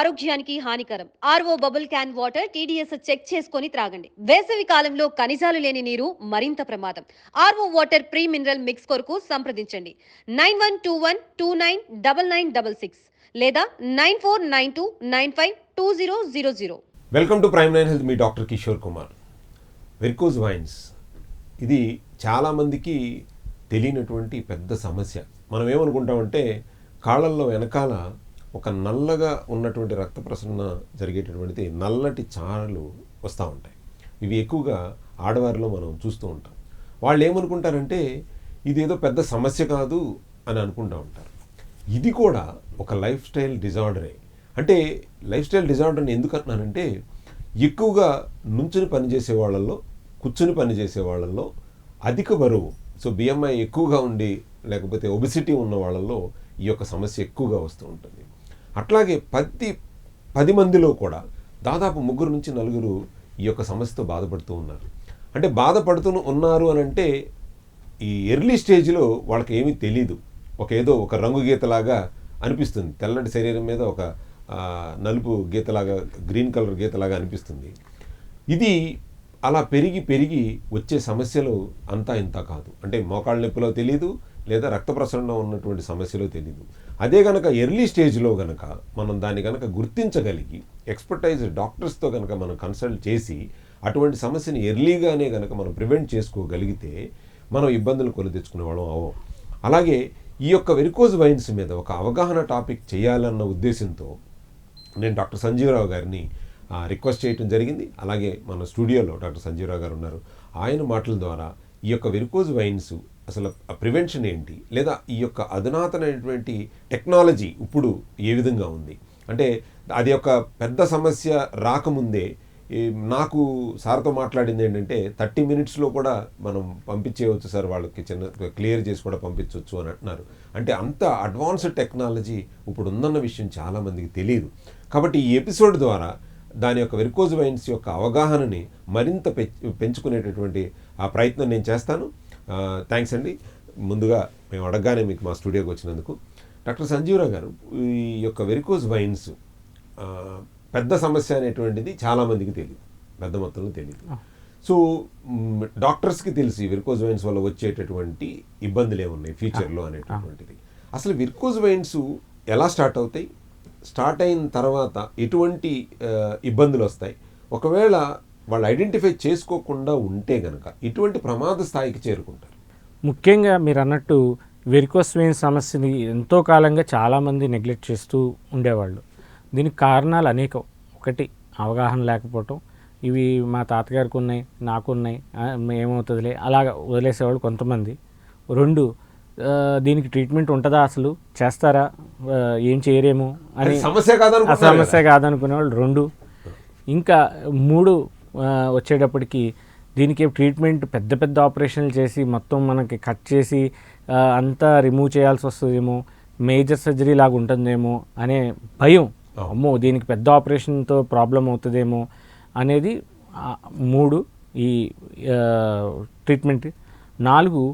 ఆరోగ్యానికి హానికరం. RO bubble can water TDS check చేసుకొని త్రాగండి. వేసవి కాలంలో ఖనిజాలు లేని నీరు మరింత ప్రమాదం. RO water pre mineral mix కొరకు సంప్రదించండి 9121299966 లేదా 9492952000. Welcome to Prime Nine Health. మీ doctor Kishore Kumar. Varicose veins ఇది చాలామందికి తెలియనటువంటి పెద్ద సమస్య. మనం ఏమనుకుంటామంటే కాళ్ళల్లో వెనకాల ఒక నల్లగా ఉన్నటువంటి రక్త ప్రసరణ జరిగేటటువంటిది నల్లటి చారలు వస్తూ ఉంటాయి. ఇవి ఎక్కువగా ఆడవారిలో మనం చూస్తూ ఉంటాం. వాళ్ళు ఏమనుకుంటారంటే ఇదేదో పెద్ద సమస్య కాదు అని అనుకుంటూ ఉంటారు. ఇది కూడా ఒక లైఫ్ స్టైల్ డిజార్డరే. అంటే లైఫ్ స్టైల్ డిజార్డర్ని ఎందుకు అంటున్నానంటే ఎక్కువగా నుంచుని పనిచేసే వాళ్ళల్లో, కూర్చుని పనిచేసే వాళ్ళల్లో అధిక బరువు, సో బిఎంఐ ఎక్కువగా ఉండి లేకపోతే ఒబిసిటీ ఉన్న వాళ్ళల్లో ఈ యొక్క సమస్య ఎక్కువగా వస్తూ ఉంటుంది. అట్లాగే 10 మందిలో కూడా దాదాపు 3 నుంచి 4 ఈ యొక్క సమస్యతో బాధపడుతూ ఉన్నారు. అంటే బాధపడుతూ ఉన్నారు అని అంటే ఈ ఎర్లీ స్టేజ్లో వాళ్ళకి ఏమీ తెలీదు. ఏదో ఒక రంగు గీతలాగా అనిపిస్తుంది. తెల్లటి శరీరం మీద ఒక నలుపు గీతలాగా, గ్రీన్ కలర్ గీతలాగా అనిపిస్తుంది. ఇది అలా పెరిగి వచ్చే సమస్యలు అంతా ఇంత కాదు. అంటే మోకాళ్ళ నొప్పిలో తెలీదు, లేదా రక్త ప్రసరణ ఉన్నటువంటి సమస్యలో తెలీదు. అదే కనుక ఎర్లీ స్టేజ్లో కనుక మనం దాన్ని కనుక గుర్తించగలిగి ఎక్స్పర్టైజ్ డాక్టర్స్తో కనుక మనం కన్సల్ట్ చేసి అటువంటి సమస్యని ఎర్లీగానే కనుక మనం ప్రివెంట్ చేసుకోగలిగితే మనం ఇబ్బందులు కొని తెచ్చుకునే వాళ్ళం అవ్వం. అలాగే ఈ యొక్క వెరికోజ్ వైన్స్ మీద ఒక అవగాహన టాపిక్ చేయాలన్న ఉద్దేశంతో నేను డాక్టర్ సంజీవరావు గారిని రిక్వెస్ట్ చేయడం జరిగింది. అలాగే మన స్టూడియోలో డాక్టర్ సంజీవరావు గారు ఉన్నారు. ఆయన మాటల ద్వారా ఈ యొక్క వెరికోజ్ వైన్స్ అసలు ప్రివెన్షన్ ఏంటి, లేదా ఈ యొక్క అధునాతనమైనటువంటి టెక్నాలజీ ఇప్పుడు ఏ విధంగా ఉంది, అంటే అది ఒక పెద్ద సమస్య రాకముందే నాకు సార్తో మాట్లాడింది ఏంటంటే 30 మినిట్స్లో కూడా మనం పంపించేయవచ్చు సార్, వాళ్ళకి చిన్న క్లియర్ చేసి కూడా పంపించవచ్చు అని అంటున్నారు. అంటే అంత అడ్వాన్స్డ్ టెక్నాలజీ ఇప్పుడు ఉందన్న విషయం చాలామందికి తెలియదు. కాబట్టి ఈ ఎపిసోడ్ ద్వారా దాని యొక్క వెరికోజ్ వైన్స్ యొక్క అవగాహనని మరింత పెంచుకునేటటువంటి ఆ ప్రయత్నం నేను చేస్తాను. థ్యాంక్స్ అండి. ముందుగా మేము అడగగానే మీకు మా స్టూడియోకి వచ్చినందుకు. డాక్టర్ సంజీవరావు గారు, ఈ యొక్క వెరికోజ్ వైన్స్ పెద్ద సమస్య అనేటువంటిది చాలామందికి తెలియదు, పెద్ద మొత్తంలో తెలియదు. సో డాక్టర్స్కి తెలిసి వెరికోజ్ వైన్స్ వల్ల వచ్చేటటువంటి ఇబ్బందులు ఏమున్నాయి ఫ్యూచర్లో అనేటటువంటిది. అసలు వెరికోజ్ వైన్స్ ఎలా స్టార్ట్ అవుతాయి, స్టార్ట్ అయిన తర్వాత ఎటువంటి ఇబ్బందులు వస్తాయి, ఒకవేళ వాళ్ళు ఐడెంటిఫై చేసుకోకుండా ఉంటే కనుక ఇటువంటి ప్రమాద స్థాయికి చేరుకుంటారు? ముఖ్యంగా మీరు అన్నట్టు వెరికోస్ వెయిన్స్ సమస్యని ఎంతో కాలంగా చాలామంది నెగ్లెక్ట్ చేస్తూ ఉండేవాళ్ళు. దీనికి కారణాలు అనేకం. ఒకటి, అవగాహన లేకపోవటం. ఇవి మా తాతగారికి ఉన్నాయి, నాకున్నాయి, ఏమవుతుందిలే అలాగ వదిలేసేవాళ్ళు కొంతమంది. 2, దీనికి ట్రీట్మెంట్ ఉంటుందా, అసలు చేస్తారా, ఏం చేయరేమో అని సమస్య కాదనుకునేవాళ్ళు 2. ఇంకా 3 వచ్చేటప్పటికి దీనికి ట్రీట్మెంట్ పెద్ద ఆపరేషన్లు చేసి మొత్తం మనకి కట్ చేసి అంతా రిమూవ్ చేయాల్సి వస్తుందేమో, మేజర్ సర్జరీ లాగా ఉంటుందేమో అనే భయం. అమ్మో దీనికి పెద్ద ఆపరేషన్తో ప్రాబ్లం అవుతుందేమో అనేది 3 ఈ ట్రీట్మెంట్. 4,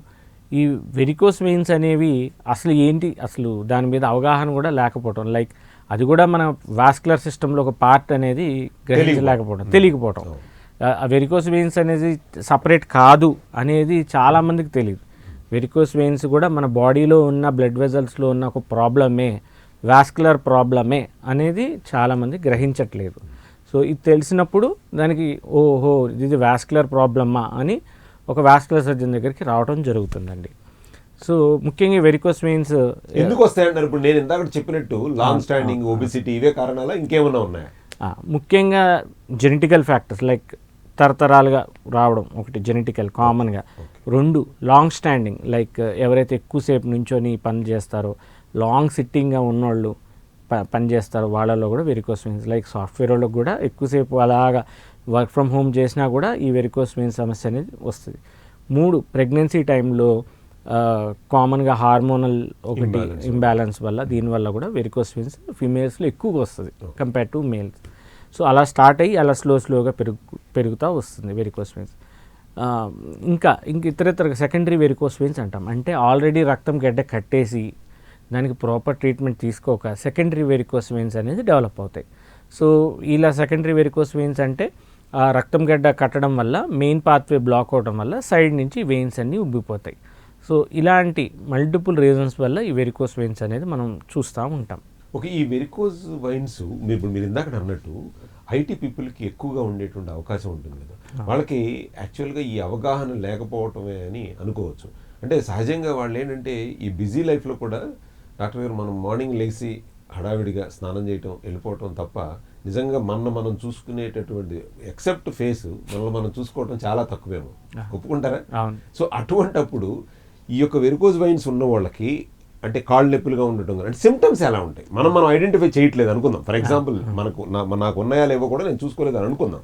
ఈ వెరికోస్ వెయిన్స్ అనేవి అసలు ఏంటి, అసలు దాని మీద అవగాహన కూడా లేకపోవటం. లైక్ అది కూడా మన వాస్కులర్ సిస్టంలో ఒక పార్ట్ అనేది తెలియకపోవటం. వెరికోస్ వెయిన్స్ అనేది సపరేట్ కాదు అనేది చాలామందికి తెలియదు. వెరికోస్ వెయిన్స్ కూడా మన బాడీలో ఉన్న బ్లడ్ వెజల్స్లో ఉన్న ఒక ప్రాబ్లమే, వాస్కులర్ ప్రాబ్లమే అనేది చాలామంది గ్రహించట్లేదు. సో ఇది తెలిసినప్పుడు దానికి ఓహో ఇది వాస్కులర్ ప్రాబ్లమా అని ఒక వాస్కులర్ సర్జన్ దగ్గరికి రావడం జరుగుతుందండి. సో ముఖ్యంగా వెరికోస్ వెయిన్స్ ఎందుకు వస్తాయంటారు? ఇప్పుడు నేను ఇందాక చెప్పినట్టు లాంగ్ స్టాండింగ్ ఒబిసిటీ ఇవే కారణాలా, ఇంకేమన్నా ఉన్నాయా? ముఖ్యంగా జెనెటికల్ ఫ్యాక్టర్స్ లైక్ తరతరాలుగా రావడం ఒకటి జెనెటికల్ కామన్గా. 2, లాంగ్ స్టాండింగ్ లైక్ ఎవరైతే ఎక్కువసేపు నుంచొని పని చేస్తారో, లాంగ్ సిట్టింగ్గా ఉన్నోళ్ళు పని చేస్తారో వాళ్ళలో కూడా వెరికోస్ వెయిన్స్. లైక్ సాఫ్ట్వేర్ వాళ్ళకి కూడా ఎక్కువసేపు అలాగా వర్క్ ఫ్రమ్ హోమ్ చేసినా కూడా ఈ వెరికోస్ వెయిన్స్ సమస్య అనేది వస్తుంది. 3, ప్రెగ్నెన్సీ టైంలో కామన్గా హార్మోనల్ ఒకటి ఇంబ్యాలెన్స్ వల్ల, దీనివల్ల కూడా వెరికోస్ వెయిన్స్ ఫీమేల్స్లో ఎక్కువగా వస్తుంది కంపేర్ టు మేల్స్. సో అలా స్టార్ట్ అయ్యి అలా స్లోగా పెరుగుతూ వస్తుంది వెరికోస్ వెయిన్స్. ఇంక ఇతర సెకండరీ వెరికోస్ వెయిన్స్ అంటాం. అంటే ఆల్రెడీ రక్తం గడ్డ కట్టేసి దానికి ప్రాపర్ ట్రీట్మెంట్ తీసుకోక సెకండరీ వెరికోస్ వెయిన్స్ అనేది డెవలప్ అవుతాయి. సో ఇలా సెకండరీ వెరికోస్ వెయిన్స్ అంటే ఆ రక్తం గడ్డ కట్టడం వల్ల మెయిన్ పాత్వే బ్లాక్ అవడం వల్ల సైడ్ నుంచి వెయిన్స్ అన్నీ ఉబ్బిపోతాయి. సో ఇలాంటి మల్టిపుల్ రీజన్స్ వల్ల ఈ వెరికోస్ వెయిన్స్ అనేది మనం చూస్తూ ఉంటాం. ఓకే, ఈ వెరికోజ్ వైన్స్ మీరు ఇందాక అన్నట్టు ఐటీ పీపుల్కి ఎక్కువగా ఉండేటువంటి అవకాశం ఉంటుంది కదా, వాళ్ళకి యాక్చువల్గా ఈ అవగాహన లేకపోవటమే అని అనుకోవచ్చు. అంటే సహజంగా వాళ్ళు ఏంటంటే ఈ బిజీ లైఫ్లో కూడా డాక్టర్ గారు మనం మార్నింగ్ లేచి హడావిడిగా స్నానం చేయటం వెళ్ళిపోవటం తప్ప నిజంగా మనం చూసుకునేటటువంటి ఎక్సెప్ట్ ఫేస్ మనల్ని మనం చూసుకోవటం చాలా తక్కువేమో, ఒప్పుకుంటారా? సో అటువంటప్పుడు ఈ యొక్క వెరికోజ్ వైన్స్ ఉన్న వాళ్ళకి అంటే కాళ్ళు నొప్పులుగా ఉండటం అంటే సిమ్టమ్స్ ఎలా ఉంటాయి మనం ఐడెంటిఫై చేయట్లేదు అనుకుందాం. ఫర్ ఎగ్జాంపుల్ నాకు ఉన్నాయా లేవో కూడా నేను చూసుకోలేదు అని అనుకుందాం.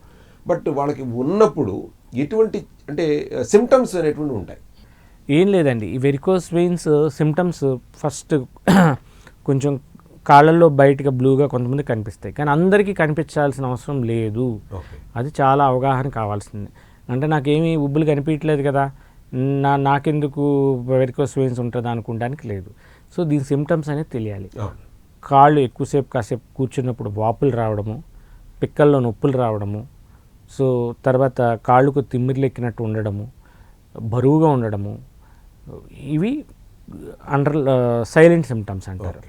బట్ వాళ్ళకి ఉన్నప్పుడు ఎటువంటి అంటే సిమ్టమ్స్ అనేటువంటి ఉంటాయి? ఏం లేదండి, ఈ వెరికోస్ వెయిన్స్ సిమ్టమ్స్ ఫస్ట్ కొంచెం కాళ్ళల్లో బయటగా బ్లూగా కొంతమంది కనిపిస్తాయి, కానీ అందరికీ కనిపించాల్సిన అవసరం లేదు. అది చాలా అవగాహన కావాల్సింది. అంటే నాకేమీ ఉబ్బులు కనిపించట్లేదు కదా, నాకెందుకు వెరికోస్ వెయిన్స్ ఉంటుందా అనుకోవడానికి లేదు. సో దీని సిమ్టమ్స్ అనేది తెలియాలి. కాళ్ళు ఎక్కువసేపు కాసేపు కూర్చున్నప్పుడు వాపులు రావడము, పిక్కల్లో నొప్పులు రావడము, సో తర్వాత కాళ్ళకు తిమ్మిర్లు ఎక్కినట్టు ఉండడము, బరువుగా ఉండడము, ఇవి సైలెంట్ సిమ్టమ్స్ అంటారు.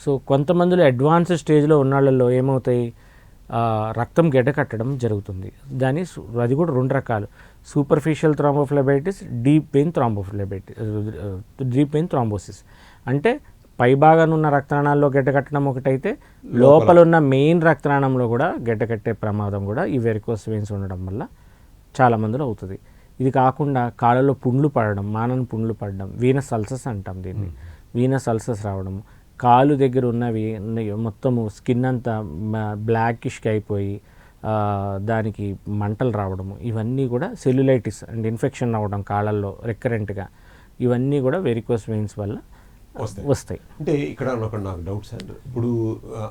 సో కొంతమందిలో అడ్వాన్స్ స్టేజ్లో ఉన్న వాళ్ళల్లో ఏమవుతాయి, రక్తం గడ్డ కట్టడం జరుగుతుంది. అది కూడా 2 రకాలు, సూపర్ఫిషియల్ థ్రాంబోఫ్లెబైటిస్, డీప్ వెయిన్ థ్రాంబోసిస్. అంటే పైభాగాన ఉన్న రక్తనాళాల్లో గడ్డ కట్టడం ఒకటైతే లోపల ఉన్న మెయిన్ రక్తనాళంలో కూడా గడ్డ కట్టే ప్రమాదం కూడా ఈ వెరికోస్ వెయిన్స్ ఉండడం వల్ల చాలా మందిలో అవుతుంది. ఇది కాకుండా కాళ్ళలో పుండ్లు పడడం, మానని పుండ్లు పడడం, వీనస్ అల్సర్స్ అంటాం దీన్ని, వీనస్ అల్సర్స్ రావడము, కాలు దగ్గర ఉన్నవి మొత్తము స్కిన్ అంతా బ్లాకిష్గా అయిపోయి దానికి మంటలు రావడము, ఇవన్నీ కూడా సెల్యులైటిస్ అండ్ ఇన్ఫెక్షన్ అవ్వడం కాళ్ళల్లో రికరెంట్గా, ఇవన్నీ కూడా వెరికోస్ వెయిన్స్ వల్ల వస్తాయి. అంటే ఇక్కడ నాకు డౌట్ సార్, ఇప్పుడు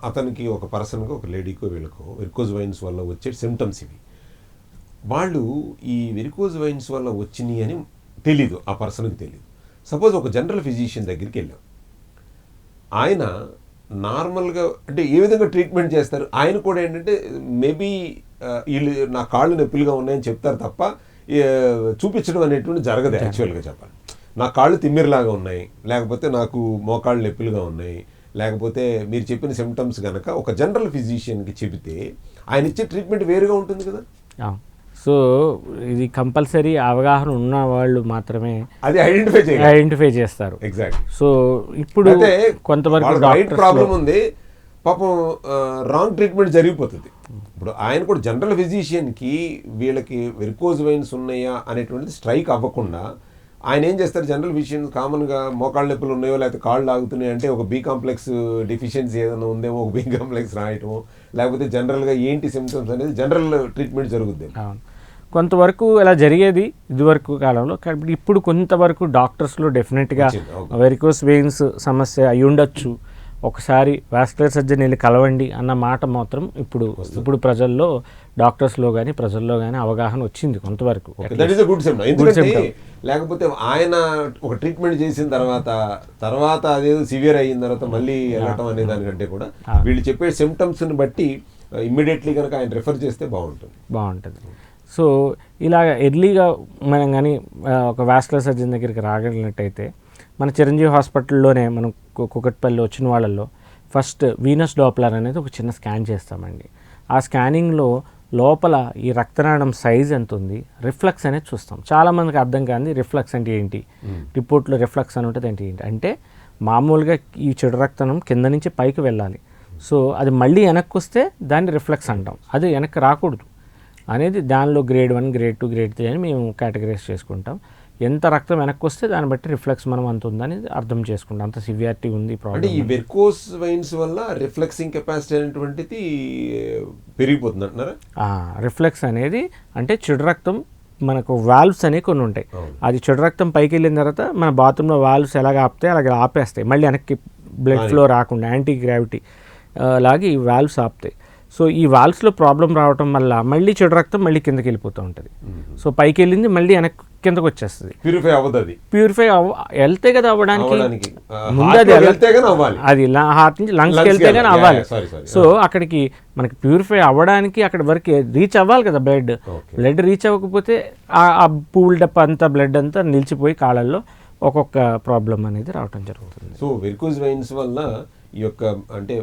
అతనికి ఒక పర్సన్గా ఒక లేడీకో వీళ్ళకో వెరికోజ్ వైన్స్ వల్ల వచ్చే సిమ్టమ్స్ ఇవి, వాళ్ళు ఈ వెరికోజ్ వైన్స్ వల్ల వచ్చినాయి అని తెలీదు, ఆ పర్సన్కి తెలీదు. సపోజ్ ఒక జనరల్ ఫిజిషియన్ దగ్గరికి వెళ్ళాం, ఆయన నార్మల్గా అంటే ఏ విధంగా ట్రీట్మెంట్ చేస్తారు, ఆయన కూడా ఏంటంటే మేబీ వీళ్ళు నా కాళ్ళు నొప్పులుగా ఉన్నాయని చెప్తారు తప్ప చూపించడం అనేటువంటి జరగదు. యాక్చువల్గా చెప్పాలి, నా కాళ్ళు తిమ్మిరిలాగా ఉన్నాయి, లేకపోతే నాకు మోకాళ్ళు నొప్పులుగా ఉన్నాయి, లేకపోతే మీరు చెప్పిన సిమ్టమ్స్ కనుక ఒక జనరల్ ఫిజిషియన్కి చెబితే ఆయన ఇచ్చే ట్రీట్మెంట్ వేరుగా ఉంటుంది కదా. సో ఇది కంపల్సరీ అవగాహన ఉన్న వాళ్ళు మాత్రమే అది ఐడెంటిఫై చేస్తారు. ఎగ్జాక్ట్. సో ఇప్పుడు కొంతవరకు రైట్ ప్రాబ్లం ఉంది, పాపం రాంగ్ ట్రీట్మెంట్ జరిగిపోతుంది. ఇప్పుడు ఆయన కూడా జనరల్ ఫిజిషియన్కి వీళ్ళకి వెరికోజ్ వెయిన్స్ ఉన్నాయా అనేటువంటిది స్ట్రైక్ అవ్వకుండా ఆయన ఏం చేస్తారు, జనరల్ ఫిజిషియన్ కామన్గా మోకాళ్ళ నొప్పులు ఉన్నాయో లేకపోతే కాళ్ళు ఆగుతున్నాయి అంటే ఒక బి కాంప్లెక్స్ డెఫిషియన్సీ ఏదైనా ఉందేమో ఒక బి కాంప్లెక్స్ రాయటము, లేకపోతే జనరల్గా ఏంటి సిమ్టమ్స్ అనేది జనరల్ ట్రీట్మెంట్ జరుగుతుంది. కొంతవరకు అలా జరిగేది ఇదివరకు కాలంలో, కాబట్టి ఇప్పుడు కొంతవరకు డాక్టర్స్లో డెఫినెట్గా వెరికోస్ వెయిన్స్ సమస్య అయి ఉండొచ్చు, ఒకసారి వాస్కులర్ సర్జన్ వెళ్ళి కలవండి అన్న మాట మాత్రం ఇప్పుడు ప్రజల్లో డాక్టర్స్లో కానీ ప్రజల్లో కానీ అవగాహన వచ్చింది కొంతవరకు. లేకపోతే ఆయన ఒక ట్రీట్మెంట్ చేసిన తర్వాత అదేదో సివియర్ అయిన తర్వాత మళ్ళీ వెళ్ళటం అనే దానికంటే కూడా వీళ్ళు చెప్పే సిమ్టమ్స్ని బట్టి ఇమ్మీడియట్లీ కనుక ఆయన రిఫర్ చేస్తే బాగుంటుంది. సో ఇలా ఎర్లీగా మనం కానీ ఒక వాస్కులర్ సర్జన్ దగ్గరికి రాగలిగినట్టయితే మన చిరంజీవి హాస్పిటల్లోనే మనం కుకట్పల్లి వచ్చిన వాళ్ళల్లో ఫస్ట్ వీనస్ డాప్లర్ అనేది ఒక చిన్న స్కాన్ చేస్తామండి. ఆ స్కానింగ్లో లోపల ఈ రక్తనాళం సైజ్ ఎంత ఉంది, రిఫ్లక్స్ అనేది చూస్తాం. చాలామందికి అర్థం కాదు రిఫ్లక్స్ అంటే ఏంటి, రిపోర్ట్లో రిఫ్లక్స్ అని ఉంటుంది ఏంటి అంటే మామూలుగా ఈ చెడు రక్తనం కింద నుంచి పైకి వెళ్ళాలి, సో అది మళ్ళీ వెనక్కి వస్తే దాన్ని రిఫ్లక్స్ అంటాం, అది వెనక్కి రాకూడదు అనేది దానిలో గ్రేడ్ 1, గ్రేడ్ 2, గ్రేడ్ 3 అని మేము కేటగరైజ్ చేసుకుంటాం. ఎంత రక్తం వెనక్కి వస్తే దాన్ని బట్టి రిఫ్లెక్స్ మనం అంత ఉందని అర్థం చేసుకుంటాం, అంత సివియారిటీ ఉంది ప్రాబ్లం. అంటే ఈ వెరికోస్ వెయిన్స్ వల్ల రిఫ్లెక్సింగ్ కెపాసిటీ అనేటువంటిది పెరిగిపోతుంది అంటున్నారా? రిఫ్లెక్స్ అనేది అంటే చెడు రక్తం మనకు వాల్వ్స్ అనేవి కొన్ని ఉంటాయి, అది చెడు రక్తం పైకి వెళ్ళిన తర్వాత మన బాత్రూంలో వాల్వ్స్ ఎలాగ ఆపుతాయి అలాగే ఆపేస్తాయి, మళ్ళీ వెనక్కి బ్లడ్ ఫ్లో రాకుండా యాంటీ గ్రావిటీ లాగి ఈ వాల్వ్స్ ఆపుతాయి. సో ఈ వాల్వ్స్లో ప్రాబ్లం రావటం వల్ల మళ్ళీ చెడు రక్తం మళ్ళీ కిందకి వెళ్ళిపోతూ ఉంటుంది. సో పైకి వెళ్ళింది మళ్ళీ వెనక్కి కిందకు వచ్చేస్తుంది. ప్యూరిఫై అవ్వదు అది. ప్యూరిఫై వెళ్తే కదా అవ్వడానికి ముందు heart అది లోకి వెళ్తే గానీ అవ్వాలి. అది హార్ట్ నుంచి లంగ్స్కి వెళ్తే కానీ వెళ్ళాలి. అవ్వాలి. Sorry. సో అక్కడికి మనకి ప్యూరిఫై అవ్వడానికి అక్కడ వరకు రీచ్ అవ్వాలి కదా బ్లడ్ రీచ్ అవ్వకపోతే ఆ పూల్డ్ అప్ అంతా బ్లడ్ అంతా నిలిచిపోయి కాళ్ళల్లో ఒక్కొక్క ప్రాబ్లం అనేది రావటం జరుగుతుంది. సో వెరికోజ్ వెయిన్స్ వల్ల ఈ యొక్క అంటే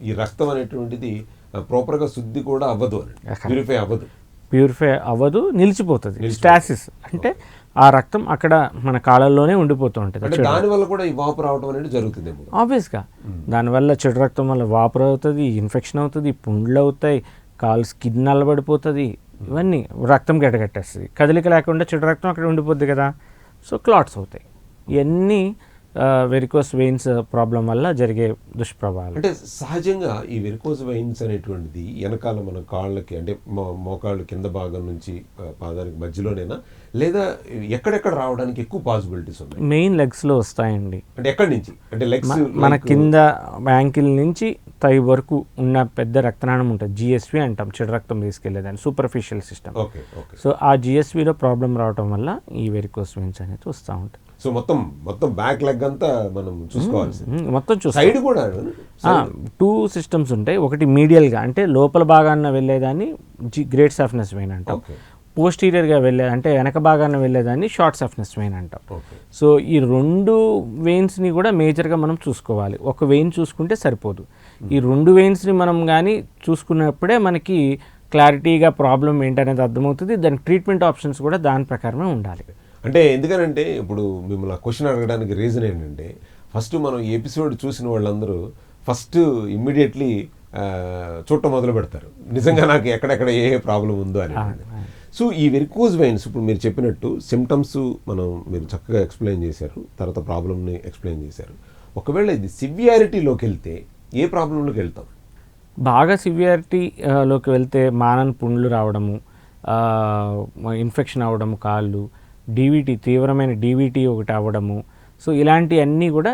ఈ రక్తం అనేటువంటిది ప్రాపర్గా శుద్ధి కూడా అవ్వదు అని, ప్యూరిఫై అవ్వదు, నిలిచిపోతుంది. స్టాసిస్ అంటే ఆ రక్తం అక్కడ మన కాళ్ళల్లోనే ఉండిపోతూ ఉంటుంది. అంటే దానివల్ల కూడా ఈ వాపు రావడం అనేది జరుగుతుంది ఆబ్వియస్గా. దానివల్ల చెడు రక్తం వల్ల వాపు అవుతుంది, ఇన్ఫెక్షన్ అవుతుంది, పుండ్లు అవుతాయి, కాలు స్కిన్ నల్లబడిపోతుంది, ఇవన్నీ రక్తం గడ్డగట్టేస్తుంది. కదలిక లేకుండా చెడు రక్తం అక్కడ ఉండిపోద్ది కదా, సో క్లాట్స్ అవుతాయి. ఇవన్నీ వెరికోస్ వెయిన్స్ ప్రాబ్లం వల్ల జరిగే దుష్ప్రభావాలు. అంటే సహజంగా ఈ వెరికోస్ వెయిన్స్ అనేటువంటిది వెనకాల మన కాళ్ళకి అంటే మోకాళ్ళు కింద భాగం నుంచి పాదానికి మధ్యలోనేనా, లేదా ఎక్కడెక్కడ రావడానికి ఎక్కువ పాసిబిలిటీస్ ఉన్నాయి? మెయిన్ లెగ్స్లో వస్తాయండి. అంటే ఎక్కడి నుంచి? అంటే లెగ్స్ మన కింద యాంకిల్ నుంచి థై వరకు ఉన్న పెద్ద రక్తనాళం ఉంటుంది, జిఎస్వి అంటాం, చెడు రక్తం తీసుకెళ్లేదాన్ని, సూపర్ఫిషియల్ సిస్టమ్. సో ఆ జిఎస్విలో ప్రాబ్లం రావడం వల్ల ఈ వెరికోస్ వెయిన్స్ అనేది వస్తూ ఉంటుంది. సో మొత్తం బ్యాక్ లెగ్ అంతా మనం చూసుకోవాల్సి, మొత్తం సైడ్ కూడా 2 సిస్టమ్స్ ఉంటాయి. ఒకటి మీడియల్గా అంటే లోపల భాగాన వెళ్ళేదాన్ని గ్రేట్ సఫ్నెస్ వెయిన్ అంటాం, పోస్టీరియర్గా వెళ్ళే అంటే వెనక భాగాన వెళ్ళేదాన్ని షార్ట్ సఫ్నెస్ వెయిన్ అంటాం. సో ఈ 2 వెయిన్స్ని కూడా మేజర్గా మనం చూసుకోవాలి. ఒక వెయిన్ చూసుకుంటే సరిపోదు, ఈ 2 వెయిన్స్ని మనం కానీ చూసుకున్నప్పుడే మనకి క్లారిటీగా ప్రాబ్లం ఏంటనేది అర్థమవుతుంది. దానికి ట్రీట్మెంట్ ఆప్షన్స్ కూడా దాని ప్రకారమే ఉండాలి. అంటే ఎందుకనంటే ఇప్పుడు మిమ్మల్ని క్వశ్చన్ అడగడానికి రీజన్ ఏంటంటే, ఫస్ట్ మనం ఈ ఎపిసోడ్ చూసిన వాళ్ళందరూ ఫస్ట్ ఇమ్మీడియట్లీ చూడటం మొదలు పెడతారు, నిజంగా నాకు ఎక్కడెక్కడ ఏ ప్రాబ్లం ఉందో అని. సో ఈ వెరికోజ్ వెయిన్స్ ఇప్పుడు మీరు చెప్పినట్టు సిమ్టమ్స్ మీరు చక్కగా ఎక్స్ప్లెయిన్ చేశారు, తర్వాత ప్రాబ్లమ్ని ఎక్స్ప్లెయిన్ చేశారు. ఒకవేళ ఇది సివియారిటీలోకి వెళ్తే ఏ ప్రాబ్లంలోకి వెళ్తాం? బాగా సివియారిటీలోకి వెళ్తే మానని పుండ్లు రావడము, ఇన్ఫెక్షన్ అవ్వడము, కాళ్ళు, డీవీటీ, తీవ్రమైన డీవీటీ ఒకటి అవ్వడము. సో ఇలాంటివన్నీ కూడా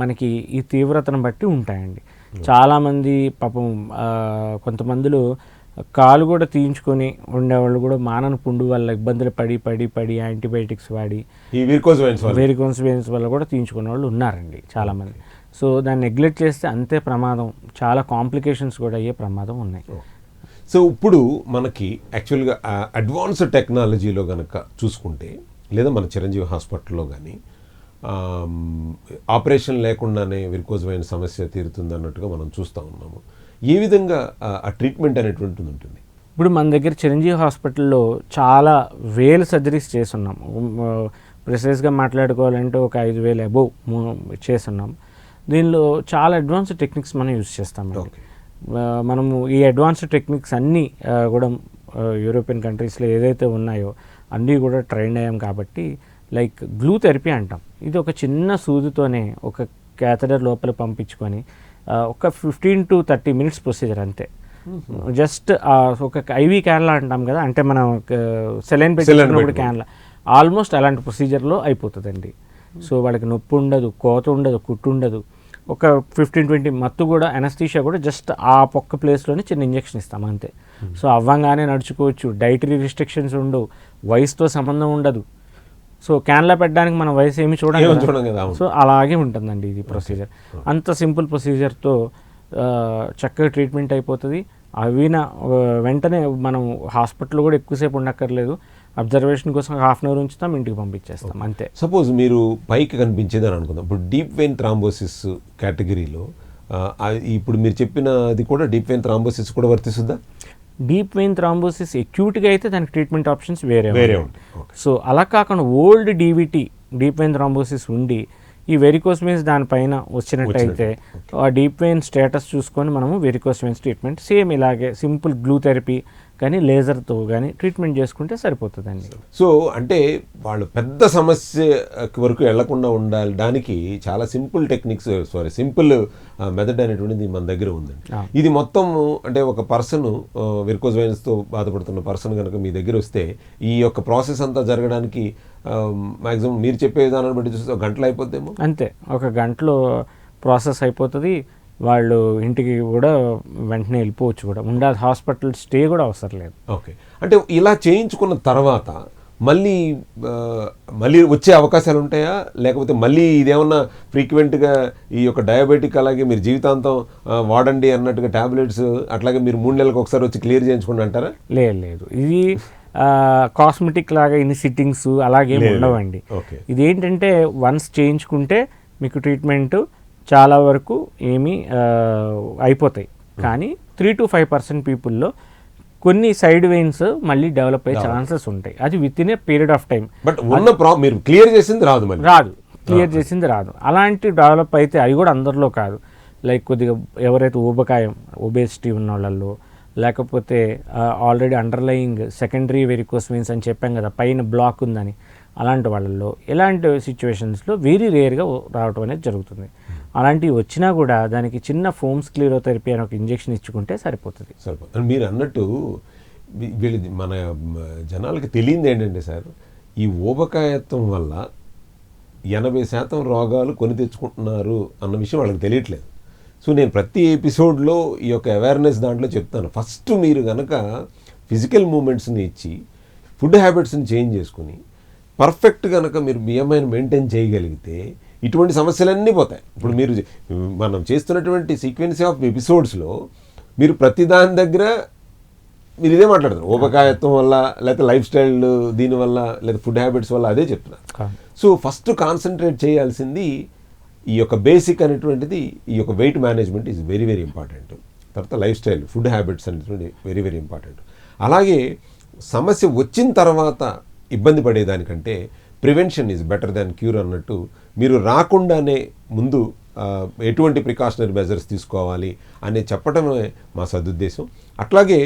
మనకి ఈ తీవ్రతను బట్టి ఉంటాయండి. చాలామంది పాపం కొంతమందిలో కాలు కూడా తీయించుకొని ఉండేవాళ్ళు కూడా మానని పుండు వల్ల ఇబ్బందులు పడి యాంటీబయాటిక్స్ వాడి ఈ వెరికోజ్ వెయిన్స్ వల్ల కూడా తీయించుకునే వాళ్ళు ఉన్నారండి చాలామంది. సో దాన్ని నెగ్లెక్ట్ చేస్తే అంతే ప్రమాదం, చాలా కాంప్లికేషన్స్ కూడా అయ్యే ప్రమాదం ఉన్నాయి. సో ఇప్పుడు మనకి యాక్చువల్గా అడ్వాన్స్డ్ టెక్నాలజీలో కనుక చూసుకుంటే, లేదా మన చిరంజీవి హాస్పిటల్లో కానీ ఆపరేషన్ లేకుండానే వెరికోజ్ వెయిన్ సమస్య తీరుతుంది అన్నట్టుగా మనం చూస్తూ ఉన్నాము. ఏ విధంగా ఆ ట్రీట్మెంట్ అనేటువంటిది ఉంటుంది? ఇప్పుడు మన దగ్గర చిరంజీవి హాస్పిటల్లో చాలా వేల సర్జరీస్ చేస్తున్నాం. ప్రిసైజ్గా మాట్లాడుకోవాలంటే ఒక 5,000 అబోవ్ చేస్తున్నాం. దీనిలో చాలా అడ్వాన్స్డ్ టెక్నిక్స్ మనం యూజ్ చేస్తామండి. మనము ఈ అడ్వాన్స్డ్ టెక్నిక్స్ అన్నీ కూడా యూరోపియన్ కంట్రీస్లో ఏదైతే ఉన్నాయో అన్నీ కూడా ట్రైన్ అయ్యాం కాబట్టి, లైక్ గ్లూ థెరపీ అంటాం. ఇది ఒక చిన్న సూదితోనే ఒక క్యాథెటర్ లోపల పంపించుకొని ఒక 15 to 30 minutes ప్రొసీజర్ అంతే. జస్ట్ ఒక ఐవీ క్యాన్లా అంటాం కదా, అంటే మనం సెలైన్ పెట్టినప్పుడు క్యాన్లా, ఆల్మోస్ట్ అలాంటి ప్రొసీజర్లో అయిపోతుందండి. సో వాళ్ళకి నొప్పి ఉండదు, కోత ఉండదు, కుట్టు ఉండదు. ఒక 15-20 మత్తు కూడా, అనస్థీషియా కూడా జస్ట్ ఆ పక్క ప్లేస్లోనే చిన్న ఇంజెక్షన్ ఇస్తాం అంతే. సో అవ్వంగానే నడుచుకోవచ్చు, డైటరీ రిస్ట్రిక్షన్స్ ఉండవు, వయసుతో సంబంధం ఉండదు. సో క్యాన్లా పెట్టడానికి మన వయసు ఏమి చూడండి. సో అలాగే ఉంటుందండి ఇది ప్రొసీజర్. అంత సింపుల్ ప్రొసీజర్తో చక్కగా ట్రీట్మెంట్ అయిపోతుంది. వెంటనే మనం హాస్పిటల్లో కూడా ఎక్కువసేపు ఉండక్కర్లేదు, అబ్జర్వేషన్ కోసం 1/2 hour ఉంచుతాం, ఇంటికి పంపించేస్తాం అంతే. సపోజ్ మీరు పైకి కనిపించేదని అనుకుందాం, ఇప్పుడు డీప్ వెయిన్ థ్రాంబోసిస్ కేటగిరీలో ఇప్పుడు మీరు చెప్పినది కూడా డీప్ వెయిన్ థ్రాంబోసిస్ కూడా వర్తిస్తుందా? డీప్ వెయిన్ థ్రాంబోసిస్ అక్యూట్గా అయితే దానికి ట్రీట్మెంట్ ఆప్షన్స్ వేరే ఉంటాయి. సో అలా కాకుండా old DVT deep vein thrombosis ఉండి ఈ వెరికోస్ వెయిన్స్ దానిపైన వచ్చినట్టయితే ఆ డీప్ వెయిన్ స్టేటస్ చూసుకొని మనము వెరికోస్ వెయిన్స్ ట్రీట్మెంట్ సేమ్ ఇలాగే సింపుల్ గ్లూ థెరపీ కానీ లేజర్తో కానీ ట్రీట్మెంట్ చేసుకుంటే సరిపోతుందండి. సో అంటే వాళ్ళు పెద్ద సమస్య వరకు వెళ్లకుండా ఉండడానికి చాలా సింపుల్ టెక్నిక్స్, సింపుల్ మెథడ్ అనేటువంటిది మన దగ్గర ఉందండి. ఇది మొత్తం అంటే ఒక పర్సన్ వెరికోజ్ వెయిన్స్తో బాధపడుతున్న పర్సన్ కనుక మీ దగ్గర వస్తే ఈ యొక్క ప్రాసెస్ అంతా జరగడానికి మ్యాక్సిమం మీరు చెప్పే విధానాన్ని బట్టి చూస్తే 1 గంటలో అయిపోద్దేమో. అంతే, 1 గంటలో ప్రాసెస్ అయిపోతుంది. వాళ్ళు ఇంటికి కూడా వెంటనే వెళ్ళిపోవచ్చు కూడా, ఉండాలి, హాస్పిటల్ స్టే కూడా అవసరం లేదు. ఓకే, అంటే ఇలా చేయించుకున్న తర్వాత మళ్ళీ మళ్ళీ వచ్చే అవకాశాలు ఉంటాయా, లేకపోతే మళ్ళీ ఇదేమన్నా ఫ్రీక్వెంట్గా ఈ యొక్క డయాబెటిక్ అలాగే మీరు జీవితాంతం వాడండి అన్నట్టుగా ట్యాబ్లెట్స్ అట్లాగే మీరు 3 నెలలకు ఒకసారి వచ్చి క్లియర్ చేయించుకోండి అంటారా? లేదు, ఇది కాస్మెటిక్ లాగా ఇన్ని సిట్టింగ్స్ అలాగేం ఉండవండి. ఓకే, ఇది ఏంటంటే వన్స్ చేయించుకుంటే మీకు ట్రీట్మెంట్ చాలా వరకు ఏమీ అయిపోతాయి, కానీ 3 to 5% పీపుల్లో కొన్ని సైడ్ వెయిన్స్ మళ్ళీ డెవలప్ అయ్యే ఛాన్సెస్ ఉంటాయి. అది with in a period of time. But ఉన్న మీరు క్లియర్ చేసింది రాదు, క్లియర్ చేసింది రాదు. అలాంటి డెవలప్ అయితే అవి కూడా అందరిలో కాదు. లైక్ కొద్దిగా ఎవరైతే ఊబకాయం ఒబేసిటీ ఉన్న వాళ్ళల్లో, లేకపోతే already underlying secondary varicose veins అని చెప్పాం కదా, పైన బ్లాక్ ఉందని, అలాంటి వాళ్ళల్లో ఇలాంటి సిచ్యువేషన్స్లో వెరీ రేర్గా రావటం అనేది జరుగుతుంది. అలాంటివి వచ్చినా కూడా దానికి చిన్న ఫోమ్ స్క్లీరోథెరపీ అని ఒక ఇంజెక్షన్ ఇచ్చుకుంటే సరిపోతుంది. మీరు అన్నట్టు వీళ్ళు మన జనాలకి తెలియంది ఏంటంటే సార్, ఈ ఊబకాయత్వం వల్ల 80% రోగాలు కొని తెచ్చుకుంటున్నారు అన్న విషయం వాళ్ళకి తెలియట్లేదు. సో నేను ప్రతి ఎపిసోడ్లో ఈ యొక్క అవేర్నెస్ దాంట్లో చెప్తాను. ఫస్ట్ మీరు కనుక ఫిజికల్ మూమెంట్స్ని ఇచ్చి ఫుడ్ హ్యాబిట్స్ని చేంజ్ చేసుకుని పర్ఫెక్ట్ కనుక మీరు బిఎంఐని మెయింటైన్ చేయగలిగితే ఇటువంటి సమస్యలన్నీ పోతాయి. ఇప్పుడు మీరు మనం చేస్తున్నటువంటి సీక్వెన్స్ ఆఫ్ ఎపిసోడ్స్లో మీరు ప్రతి దాని దగ్గర మీరు ఇదే మాట్లాడుతున్నారు, ఊబకాయత్వం వల్ల, లేకపోతే లైఫ్ స్టైల్ దీనివల్ల, లేదా ఫుడ్ హ్యాబిట్స్ వల్ల, అదే చెప్తున్నారు. సో ఫస్ట్ కాన్సన్ట్రేట్ చేయాల్సింది ఈ యొక్క బేసిక్ అనేటువంటిది, ఈ యొక్క weight management is very very important. తర్వాత లైఫ్ స్టైల్, ఫుడ్ హ్యాబిట్స్ అనేటువంటి వెరీ వెరీ ఇంపార్టెంట్. అలాగే సమస్య వచ్చిన తర్వాత ఇబ్బంది పడేదానికంటే prevention is better than cure అన్నట్టు, మీరు రాకుండానే ముందు ఎటువంటి ప్రికాషనరీ మెజర్స్ తీసుకోవాలి అని చెప్పడమే మా సదుద్దేశం. అట్లాగే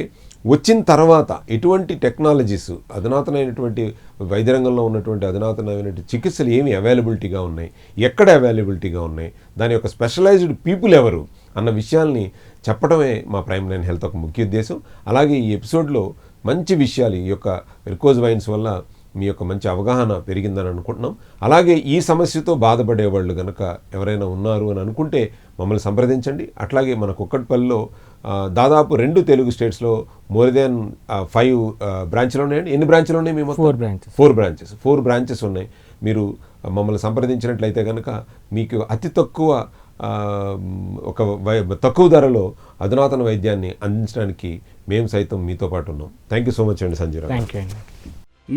వచ్చిన తర్వాత ఎటువంటి టెక్నాలజీస్, అధునాతనమైనటువంటి వైద్య రంగంలో ఉన్నటువంటి అధునాతనమైనటువంటి చికిత్సలు ఏమి అవైలబిలిటీగా ఉన్నాయి, ఎక్కడ అవైలబిలిటీగా ఉన్నాయి, దాని యొక్క స్పెషలైజ్డ్ పీపుల్ ఎవరు అన్న విషయాల్ని చెప్పడమే మా ప్రైమ్9 హెల్త్ ఒక ముఖ్య ఉద్దేశం. అలాగే ఈ ఎపిసోడ్లో మంచి విషయాలు, ఈ యొక్క వెరికోజ్ వైన్స్ వల్ల మీ యొక్క మంచి అవగాహన పెరిగిందని అనుకుంటున్నాం. అలాగే ఈ సమస్యతో బాధపడేవాళ్ళు కనుక ఎవరైనా ఉన్నారు అని అనుకుంటే మమ్మల్ని సంప్రదించండి. అట్లాగే మన కుక్కట్పల్లిలో దాదాపు 2 తెలుగు స్టేట్స్లో మోర్ దెన్ 5 బ్రాంచ్లు ఉన్నాయండి. ఎన్ని బ్రాంచ్లు ఉన్నాయి? మేము 4 బ్రాంచెస్ ఉన్నాయి. మీరు మమ్మల్ని సంప్రదించినట్లయితే కనుక మీకు అతి తక్కువ తక్కువ ధరలో అధునాతన వైద్యాన్ని అందించడానికి మేము సైతం మీతో పాటు ఉన్నాం. థ్యాంక్ యూ సో మచ్ అండి సంజయ్. థ్యాంక్ యూ అండి.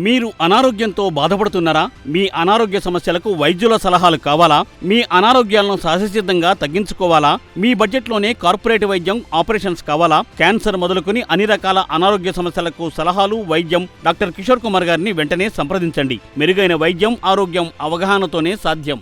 మీరు అనారోగ్యంతో బాధపడుతున్నారా? మీ అనారోగ్య సమస్యలకు వైద్యుల సలహాలు కావాలా? మీ అనారోగ్యాలను సహజసిద్ధంగా తగ్గించుకోవాలా? మీ బడ్జెట్లోనే కార్పొరేట్ వైద్యం, ఆపరేషన్స్ కావాలా? క్యాన్సర్ మొదలుకొని అన్ని రకాల అనారోగ్య సమస్యలకు సలహాలు, వైద్యం డాక్టర్ కిషోర్ కుమార్ గారిని వెంటనే సంప్రదించండి. మెరుగైన వైద్యం, ఆరోగ్యం అవగాహనతోనే సాధ్యం.